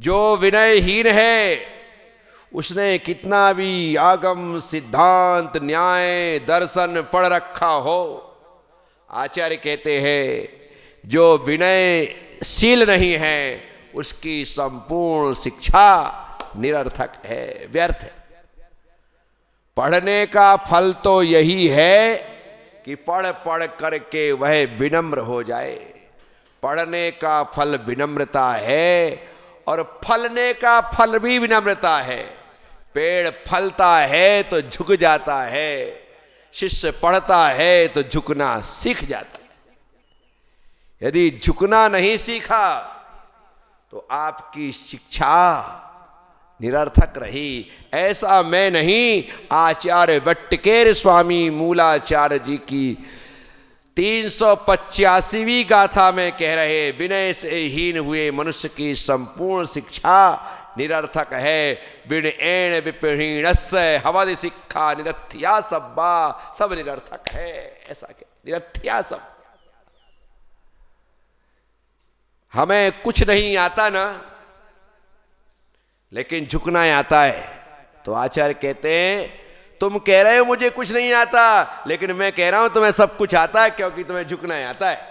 जो विनयहीन है उसने कितना भी आगम सिद्धांत न्याय दर्शन पढ़ रखा हो, आचार्य कहते हैं जो विनयशील नहीं है उसकी संपूर्ण शिक्षा निरर्थक है, व्यर्थ है। पढ़ने का फल तो यही है कि पढ़ पढ़ करके वह विनम्र हो जाए। पढ़ने का फल विनम्रता है और फलने का फल भी विनम्रता है। पेड़ फलता है तो झुक जाता है, शिष्य पढ़ता है तो झुकना सीख जाता है। यदि झुकना नहीं सीखा तो आपकी शिक्षा निरर्थक रही। ऐसा मैं नहीं, आचार्य वट्टिकेर स्वामी मूलाचार्य जी की 385वीं गाथा में कह रहे, विनय से हीन हुए मनुष्य की संपूर्ण शिक्षा निरर्थक है। विनयेन विपहीणस्य हवदि शिक्षा निरर्थ्या सब्बा, सब निरर्थक है। ऐसा क्या निरर्थ्या सब। हमें कुछ नहीं आता ना, लेकिन झुकना आता है। तो आचार्य कहते हैं तुम कह रहे हो मुझे कुछ नहीं आता, लेकिन मैं कह रहा हूं तुम्हें सब कुछ आता है, क्योंकि तुम्हें झुकना आता है।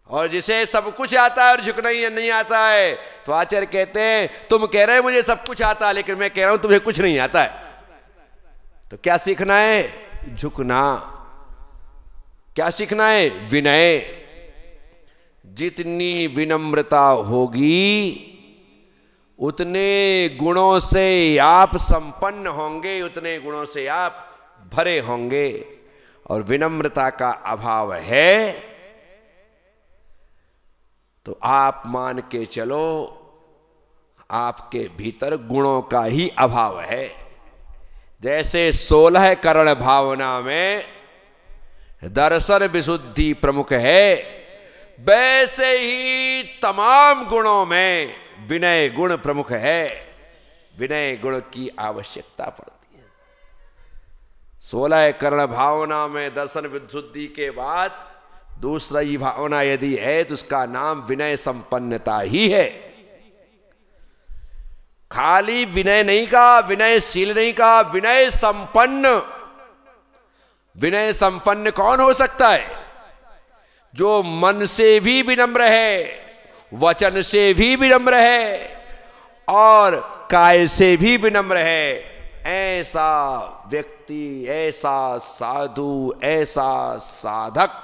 और जिसे सब कुछ आता है और झुकना ही नहीं आता है, तो आचार्य कहते हैं तुम कह रहे हो मुझे सब कुछ आता है, लेकिन मैं कह रहा हूं तुम्हें कुछ नहीं आता है। तो क्या सीखना है? झुकना। क्या सीखना है? विनय। जितनी विनम्रता होगी उतने गुणों से आप संपन्न होंगे, उतने गुणों से आप भरे होंगे। और विनम्रता का अभाव है तो आप मान के चलो आपके भीतर गुणों का ही अभाव है। जैसे 16 करण भावना में दर्शन विशुद्धि प्रमुख है, वैसे ही तमाम गुणों में विनय गुण प्रमुख है। विनय गुण की आवश्यकता पड़ती है। 16 करण भावना में दर्शन विशुद्धि के बाद दूसरा ही भावना यदि है तो उसका नाम विनय संपन्नता ही है। खाली विनय नहीं कहा, विनयशील नहीं कहा, विनय संपन्न। विनय संपन्न कौन हो सकता है? जो मन से भी विनम्र है, वचन से भी विनम्र है और काय से भी विनम्र है। ऐसा व्यक्ति, ऐसा साधु, ऐसा साधक,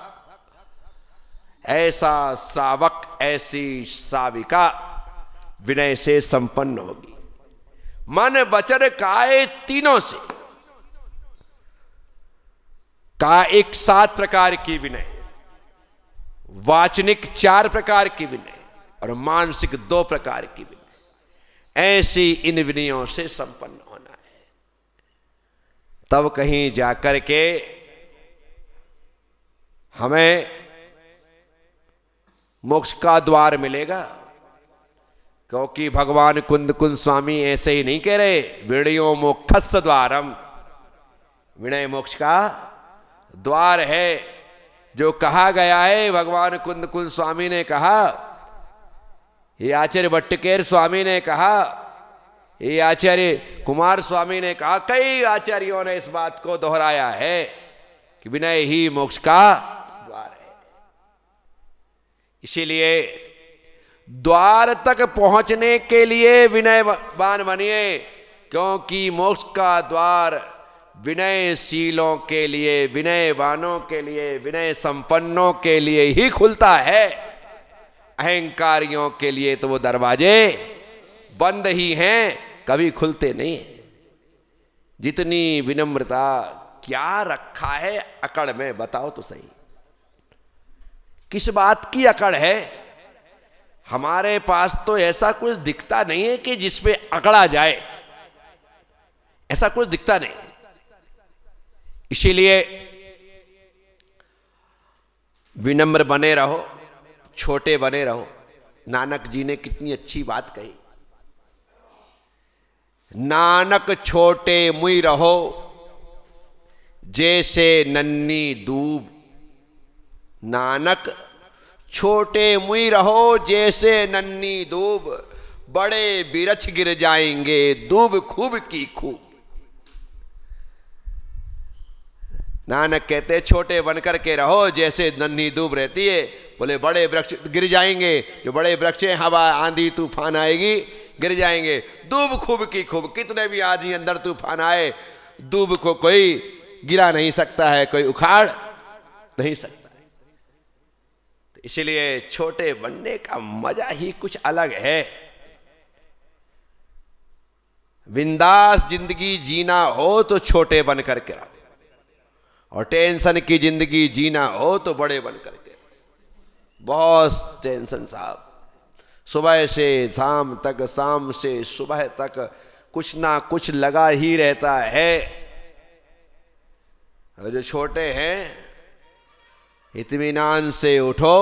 ऐसा श्रावक, ऐसी श्राविका विनय से संपन्न होगी। मन वचन काय तीनों से का एक 7 प्रकार की विनय, वाचनिक 4 प्रकार की विनय और मानसिक 2 प्रकार की विनय। ऐसी इन विनयों से संपन्न होना है, तब कहीं जाकर के हमें मोक्ष का द्वार मिलेगा। क्योंकि भगवान कुंद कुंद स्वामी ऐसे ही नहीं कह रहे, विनयो मोक्षस्य द्वारम। विनय मोक्ष का द्वार है। जो कहा गया है, भगवान कुंद कुंद स्वामी ने कहा, ये आचार्य वट्टिकेर स्वामी ने कहा, ये आचार्य कुमार स्वामी ने कहा, कई आचार्यों ने इस बात को दोहराया है कि विनय ही मोक्ष का द्वार है। इसीलिए द्वार तक पहुंचने के लिए विनयवान बनिए, क्योंकि मोक्ष का द्वार विनयशीलों के लिए, विनयवानों के लिए, विनय संपन्नों के लिए ही खुलता है। अहंकारियों के लिए तो वो दरवाजे बंद ही हैं, कभी खुलते नहीं। जितनी विनम्रता, क्या रखा है अकड़ में, बताओ तो सही। किस बात की अकड़ है? हमारे पास तो ऐसा कुछ दिखता नहीं है कि जिसपे अकड़ा जाए, ऐसा कुछ दिखता नहीं। इसीलिए विनम्र बने रहो, छोटे बने रहो। नानक जी ने कितनी अच्छी बात कही, नानक छोटे मुई रहो जैसे नन्ही दूब। नानक छोटे मुई रहो जैसे नन्ही दूब, बड़े बिरछ गिर जाएंगे दूब खूब की खूब। नानक कहते छोटे बनकर के रहो जैसे नन्ही दूब रहती है, बोले बड़े वृक्ष गिर जाएंगे, जो बड़े वृक्ष हैं हवा आंधी तूफान आएगी गिर जाएंगे। दूब खूब की खूब, कितने भी आंधी अंदर तूफान आए दूब को कोई गिरा नहीं सकता है, कोई उखाड़ नहीं सकता है। तो इसलिए छोटे बनने का मजा ही कुछ अलग है। बिंदास जिंदगी जीना हो तो छोटे बन करके रहो, और टेंशन की जिंदगी जीना हो तो बड़े बन करके। बहुत टेंशन साहब, सुबह से शाम तक, शाम से सुबह तक कुछ ना कुछ लगा ही रहता है। और जो छोटे हैं, इत्मीनान से उठो,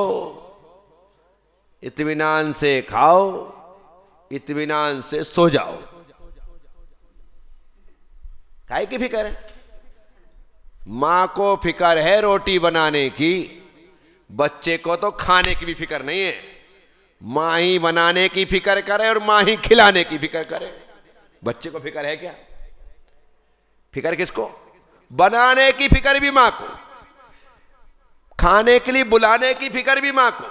इत्मीनान से खाओ, इत्मीनान से सो जाओ। काहे की फिक्र है? मां को फिक्र है रोटी बनाने की, बच्चे को तो खाने की भी फिक्र नहीं है। मां ही बनाने की फिक्र करे और मां ही खिलाने की फिक्र करे। बच्चे को फिक्र है क्या? फिक्र किसको? बनाने की फिक्र भी मां को, खाने के लिए बुलाने की फिक्र भी मां को,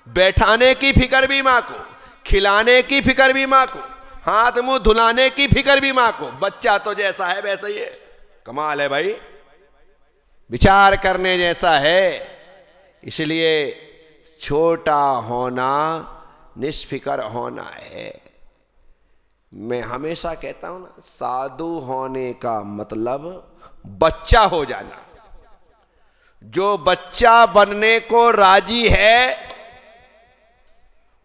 बैठाने की फिक्र भी मां को, खिलाने की फिक्र भी मां को, हाथ मुंह धुलाने की फिक्र भी मां को। बच्चा तो जैसा है वैसा ही है। कमाल है भाई, विचार करने जैसा है। इसलिए छोटा होना निष्फिक्र होना है। मैं हमेशा कहता हूं ना, साधु होने का मतलब बच्चा हो जाना। जो बच्चा बनने को राजी है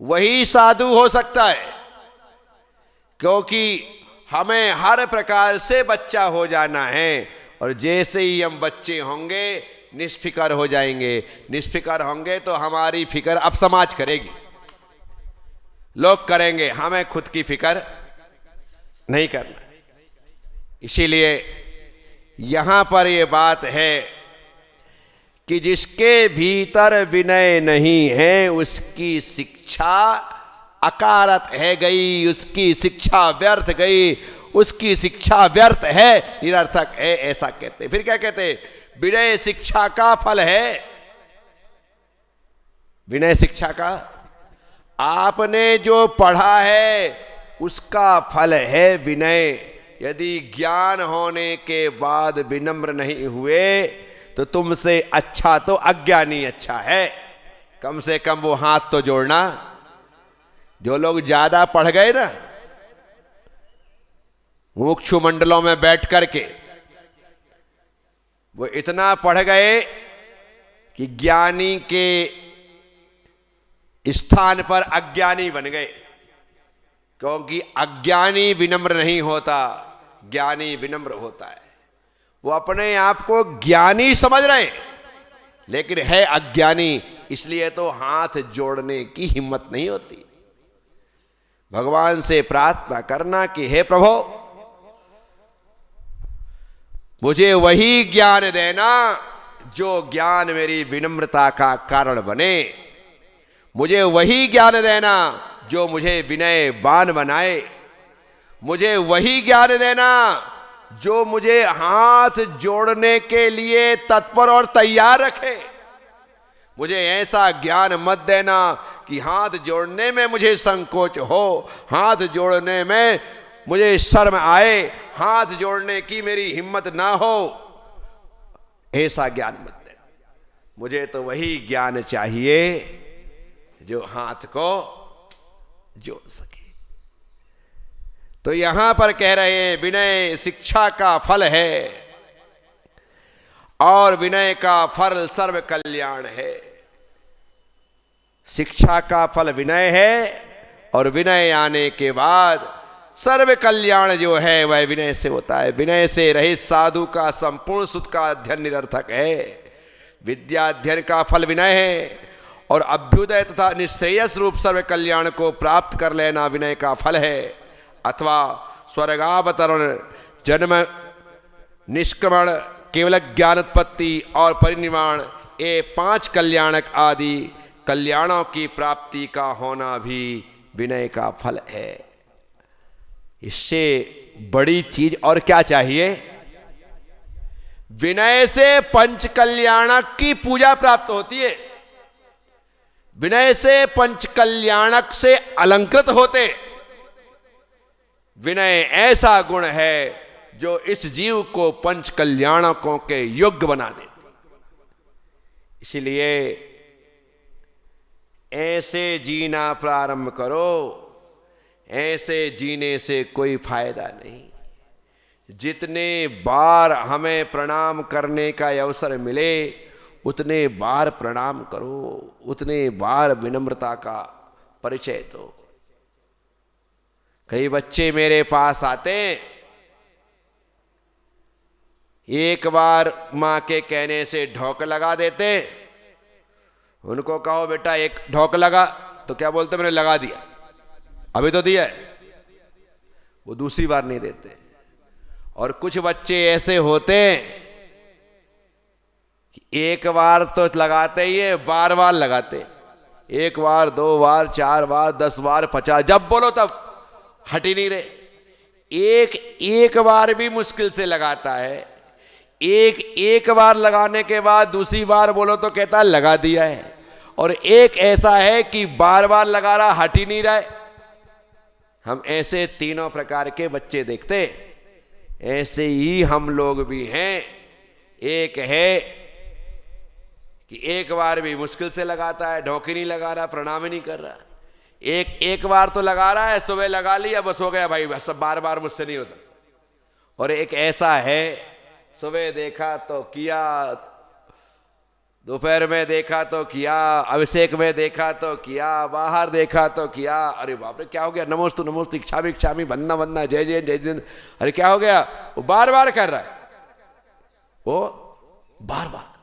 वही साधु हो सकता है, क्योंकि हमें हर प्रकार से बच्चा हो जाना है। और जैसे ही हम बच्चे होंगे निष्फिक्र हो जाएंगे। निष्फिक्र होंगे तो हमारी फिक्र अब समाज करेगी, लोग करेंगे, हमें खुद की फिक्र नहीं करना। इसीलिए यहां पर यह बात है कि जिसके भीतर विनय नहीं है उसकी शिक्षा अकारत है गई, उसकी शिक्षा व्यर्थ गई, उसकी शिक्षा व्यर्थ है, निरर्थक है, ऐसा कहते। फिर क्या कहते? विनय शिक्षा का फल है। विनय शिक्षा का, आपने जो पढ़ा है उसका फल है विनय। यदि ज्ञान होने के बाद विनम्र नहीं हुए तो तुमसे अच्छा तो अज्ञानी अच्छा है। कम से कम वो हाथ तो जोड़ना। जो लोग ज्यादा पढ़ गए ना, मुक्षु मंडलों में बैठ करके वो इतना पढ़ गए कि ज्ञानी के स्थान पर अज्ञानी बन गए। क्योंकि अज्ञानी विनम्र नहीं होता, ज्ञानी विनम्र होता है। वो अपने आप को ज्ञानी समझ रहे लेकिन है अज्ञानी, इसलिए तो हाथ जोड़ने की हिम्मत नहीं होती। भगवान से प्रार्थना करना कि हे प्रभु, मुझे वही ज्ञान देना जो ज्ञान मेरी विनम्रता का कारण बने। मुझे वही ज्ञान देना जो मुझे विनयवान बनाए। मुझे वही ज्ञान देना जो मुझे हाथ जोड़ने के लिए तत्पर और तैयार रखे। मुझे ऐसा ज्ञान मत देना कि हाथ जोड़ने में मुझे संकोच हो, हाथ जोड़ने में मुझे शर्म आए, हाथ जोड़ने की मेरी हिम्मत ना हो। ऐसा ज्ञान मत देना। मुझे तो वही ज्ञान चाहिए जो हाथ को जोड़ सके। तो यहां पर कह रहे हैं विनय शिक्षा का फल है और विनय का फल सर्व कल्याण है। शिक्षा का फल विनय है और विनय आने के बाद सर्व कल्याण जो है वह विनय से होता है। विनय से रहित साधु का संपूर्ण सुख का अध्ययन निरर्थक है। विद्या अध्ययन का फल विनय है और अभ्युदय तथा निश्रेयस रूप सर्व कल्याण को प्राप्त कर लेना विनय का फल है। अथवा स्वर्गावतरण, जन्म, निष्क्रमण, केवल ज्ञानोत्पत्ति और परिनिर्वाण, ये 5 कल्याणक आदि कल्याणों की प्राप्ति का होना भी विनय का फल है। इससे बड़ी चीज और क्या चाहिए? विनय से पंच कल्याणक की पूजा प्राप्त होती है। विनय से पंच कल्याणक से अलंकृत होते। विनय ऐसा गुण है जो इस जीव को पंच कल्याणकों के योग्य बना देती। इसलिए ऐसे जीना प्रारंभ करो। ऐसे जीने से कोई फायदा नहीं। जितने बार हमें प्रणाम करने का अवसर मिले उतने बार प्रणाम करो, उतने बार विनम्रता का परिचय दो। कई बच्चे मेरे पास आते, एक बार मां के कहने से ढोक लगा देते। उनको कहो बेटा एक ढोक लगा, तो क्या बोलते? मैंने लगा दिया, अभी तो दिया है। वो दूसरी बार नहीं देते। और कुछ बच्चे ऐसे होते कि एक बार तो लगाते ही है, बार बार लगाते। एक बार, दो बार, चार बार, 10 बार, 50, जब बोलो तब हट ही नहीं रहे। एक बार भी मुश्किल से लगाता है। एक बार लगाने के बाद दूसरी बार बोलो तो कहता है लगा दिया है। और एक ऐसा है कि बार बार लगा रहा, हट ही नहीं रहा है। हम ऐसे तीनों प्रकार के बच्चे देखते। ऐसे ही हम लोग भी हैं। एक है कि एक बार भी मुश्किल से लगाता है, ढोकी नहीं लगा रहा, प्रणाम ही नहीं कर रहा। एक बार तो लगा रहा है, सुबह लगा लिया, बस हो गया भाई, बस बार बार मुझसे नहीं हो सकता। और एक ऐसा है, सुबह देखा तो किया, दोपहर में देखा तो किया, अभिषेक में देखा तो किया, बाहर देखा तो किया। अरे बाप रे, क्या हो गया? नमोस्तु नमोस्तु, इच्छामि इच्छामि, वंदना वंदना, जय जय जय जय। अरे क्या हो गया? वो बार बार कर रहा है, वो बार बार।